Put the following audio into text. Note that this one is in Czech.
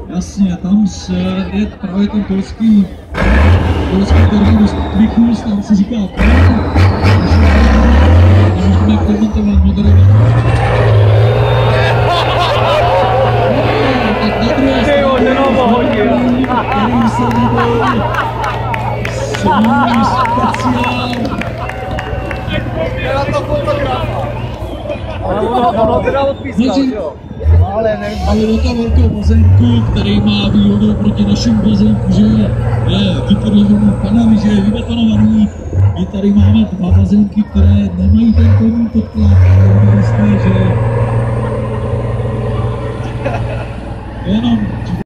Jasně, tam je právě ten polský termín Vichus, tam se říká můžeme komentovat, moderovat. Tak na druhé straně který se líbil svůj speciál. Era to fotografa. Ale ono teda odpískal, jo? Ale do toho velkého bazénku, který má výhodu proti našemu bazénku, že je vypodložený panami, že je vybetonovaný. My tady máme dva bazénky, které nemají ten pevný podklad, ale vidíte, že jenom